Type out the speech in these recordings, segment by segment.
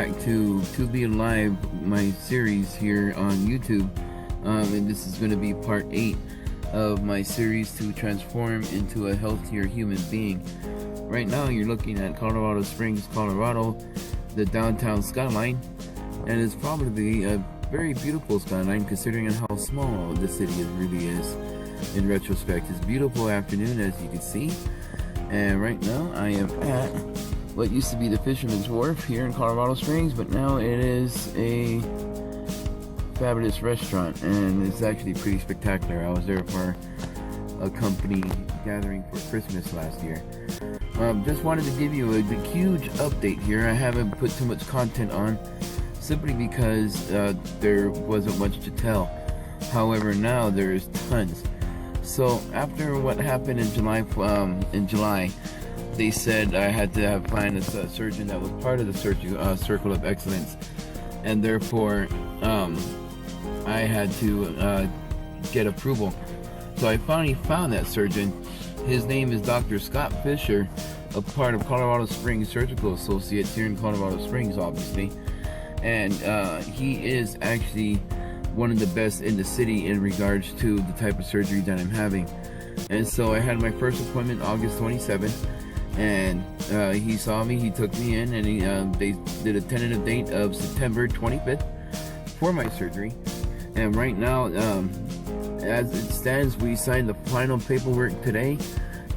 back to Be Alive, my series here on YouTube, and this is going to be part 8 of my series to transform into a healthier human being. Right now you're looking at Colorado Springs, Colorado, the downtown skyline, and it's probably a very beautiful skyline considering how small the city really is. In retrospect, it's a beautiful afternoon, as you can see, and right now I am at what used to be the Fisherman's Wharf here in Colorado Springs, but now it is a fabulous restaurant, and it's actually pretty spectacular. I was there for a company gathering for Christmas last year. Just wanted to give you a huge update here. I haven't put too much content on simply because there wasn't much to tell. However, now there's tons. So after what happened in July, they said I had to find a surgeon that was part of the circle of excellence, and therefore I had to get approval. So I finally found that surgeon. His name is Dr. Scott Fisher, a part of Colorado Springs Surgical Associates here in Colorado Springs, obviously, and he is actually one of the best in the city in regards to the type of surgery that I'm having. And so I had my first appointment August 27th, and he saw me, he took me in, and they did a tentative date of September 25th for my surgery. And right now, as it stands, we signed the final paperwork today.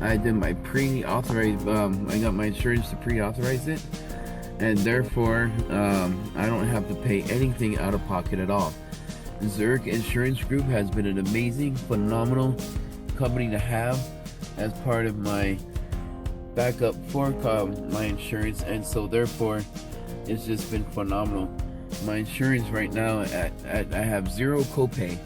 I did my pre-authorized, I got my insurance to pre-authorize it, and therefore I don't have to pay anything out of pocket at all. Zurich Insurance Group has been an amazing, phenomenal company to have as part of my backup for my insurance, and so therefore it's just been phenomenal. My insurance right now, I have zero copay,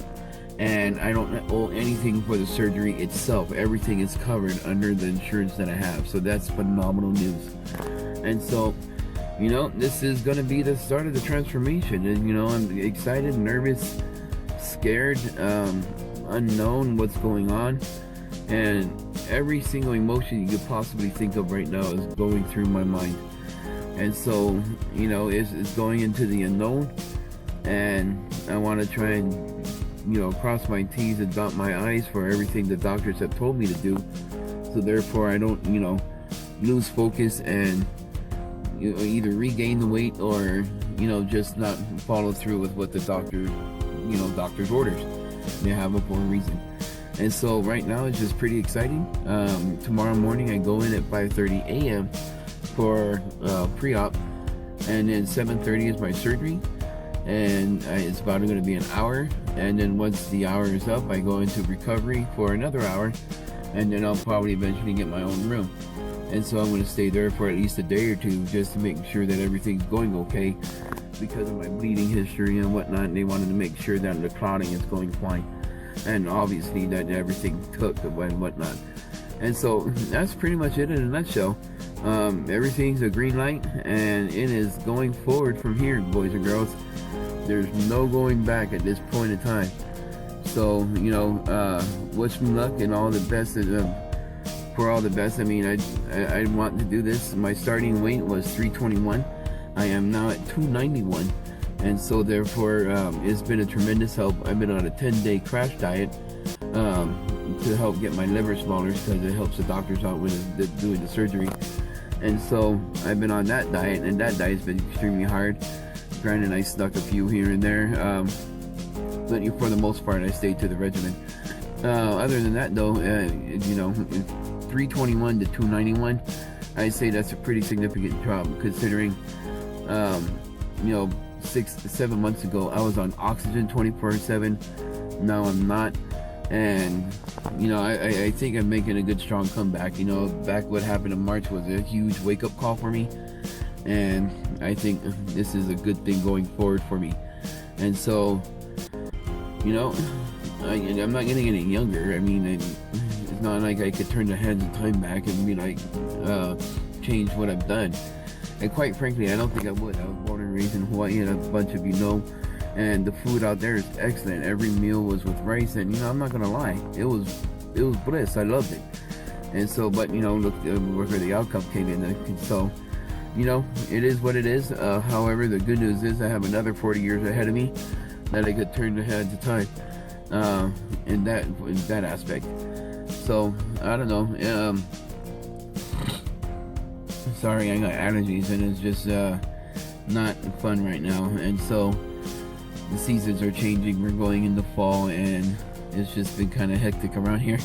and I don't owe anything for the surgery itself. Everything is covered under the insurance that I have, so that's phenomenal news. And so, you know, this is going to be the start of the transformation, and you know, I'm excited, nervous, scared, unknown what's going on, and every single emotion you could possibly think of right now is going through my mind. And so, you know, it's going into the unknown, and I want to try and, you know, cross my T's and dot my I's for everything the doctors have told me to do, so therefore I don't, you know, lose focus and, you know, either regain the weight or, you know, just not follow through with what the doctor's orders. They have it for a reason. And so right now it's just pretty exciting. Tomorrow morning I go in at 5:30 a.m. for pre-op, and then 7:30 is my surgery, and it's about going to be an hour, and then once the hour is up I go into recovery for another hour, and then I'll probably eventually get my own room. And so I'm going to stay there for at least a day or two just to make sure that everything's going okay because of my bleeding history and whatnot, and they wanted to make sure that the clotting is going fine, and obviously that everything took and whatnot. And so that's pretty much it in a nutshell. Everything's a green light, and it is going forward from here, boys and girls. There's no going back at this point in time. So, you know, wish me luck and all the best for all the best. I mean, I want to do this. My starting weight was 321. I am now at 291, and so therefore it's been a tremendous help. I've been on a 10-day crash diet to help get my liver smaller because it helps the doctors out with doing the surgery. And so I've been on that diet, and that diet's been extremely hard. Granted, I stuck a few here and there, but for the most part I stayed to the regimen. Other than that though, you know, 321 to 291, I'd say that's a pretty significant drop considering, you know, 6 to 7 months ago I was on oxygen 24/7. Now I'm not, and you know, I think I'm making a good strong comeback. You know, back what happened in March was a huge wake-up call for me, and I think this is a good thing going forward for me. And so, you know, I'm not getting any younger. I mean, it's not like I could turn the hands of time back and be like, change what I've done. And quite frankly, I don't think I would. I was born and raised in Hawaii, and a bunch of you know, and the food out there is excellent. Every meal was with rice, and you know, I'm not gonna lie, it was bliss. I loved it. And so, but you know, look where the outcome came in. And so you know, it is what it is. However, the good news is I have another 40 years ahead of me that I could turn ahead to time in that aspect. So I don't know. Sorry, I got allergies and it's just not fun right now. And so the seasons are changing. We're going into fall and it's just been kind of hectic around here.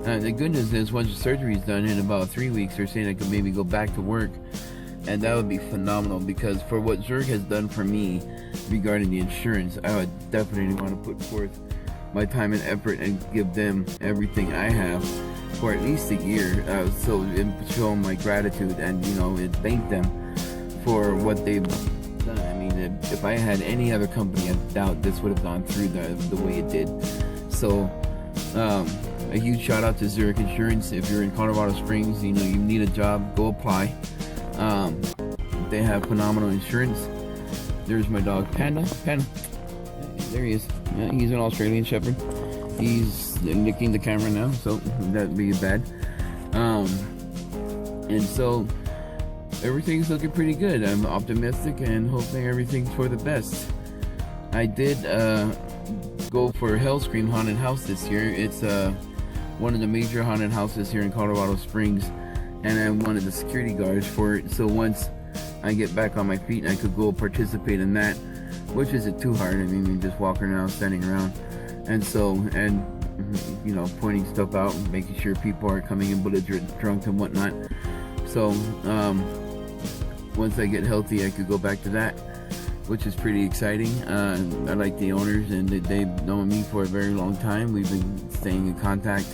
The good news is once the surgery is done in about 3 weeks, they're saying I could maybe go back to work, and that would be phenomenal, because for what Zurich has done for me regarding the insurance, I would definitely want to put forth my time and effort and give them everything I have for at least a year, so and show my gratitude and, you know, and thank them for what they've done. I mean, if I had any other company, I doubt this would have gone through the way it did. So a huge shout out to Zurich Insurance. If you're in Colorado Springs, you know, you need a job, go apply. They have phenomenal insurance. There's my dog Panda. There he is. Yeah, he's an Australian Shepherd. He's licking the camera now, so that'd be bad. And so everything's looking pretty good. I'm optimistic and hoping everything's for the best. I did go for Hellscream Haunted House this year. It's one of the major haunted houses here in Colorado Springs, and I'm one of the security guards for it. So once I get back on my feet, I could go participate in that, which isn't too hard. I mean, just walking around, standing around, and you know, pointing stuff out and making sure people are coming in belligerent, drunk and whatnot. So once I get healthy, I could go back to that, which is pretty exciting. I like the owners, and they've known me for a very long time. We've been staying in contact,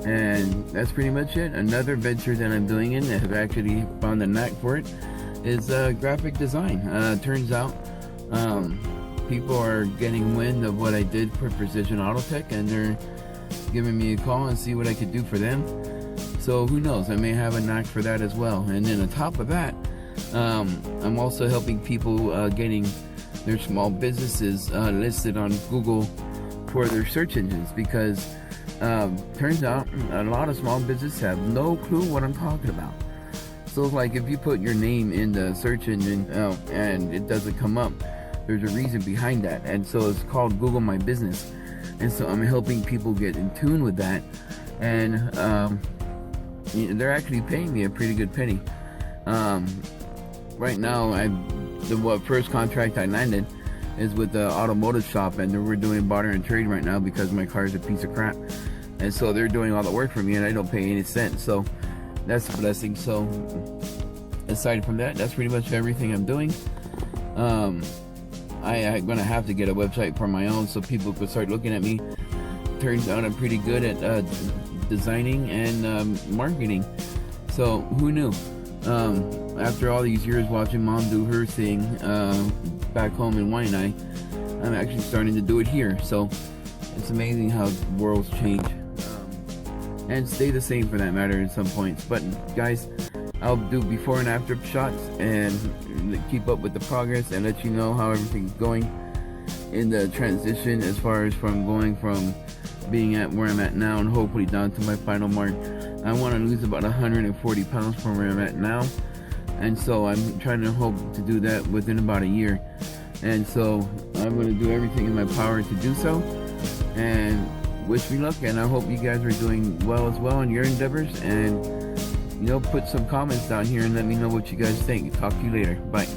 and that's pretty much it. Another venture that I'm doing in, I have actually found a knack for it, is graphic design. Turns out people are getting wind of what I did for Precision Auto Tech, and they're giving me a call and see what I could do for them. So who knows, I may have a knack for that as well. And then on top of that, I'm also helping people getting their small businesses listed on Google for their search engines, because turns out a lot of small businesses have no clue what I'm talking about. So like if you put your name in the search engine and it doesn't come up, there's a reason behind that, and so it's called Google My Business. And so I'm helping people get in tune with that, and they're actually paying me a pretty good penny. Right now, the first contract I landed is with the automotive shop, and we're doing barter and trade right now because my car is a piece of crap, and so they're doing all the work for me and I don't pay any cents. So that's a blessing. So aside from that, that's pretty much everything I'm doing. I'm gonna have to get a website for my own so people could start looking at me. Turns out I'm pretty good at designing and marketing. So who knew? After all these years watching Mom do her thing back home in Waianae, I'm actually starting to do it here. So it's amazing how worlds change and stay the same for that matter in some points. But guys, I'll do before and after shots and keep up with the progress and let you know how everything's going in the transition, as far as from going from being at where I'm at now and hopefully down to my final mark. I want to lose about 140 pounds from where I'm at now, and so I'm trying to hope to do that within about a year. And so I'm going to do everything in my power to do so, and wish me luck. And I hope you guys are doing well as well in your endeavors, and you know, put some comments down here and let me know what you guys think. Talk to you later. Bye.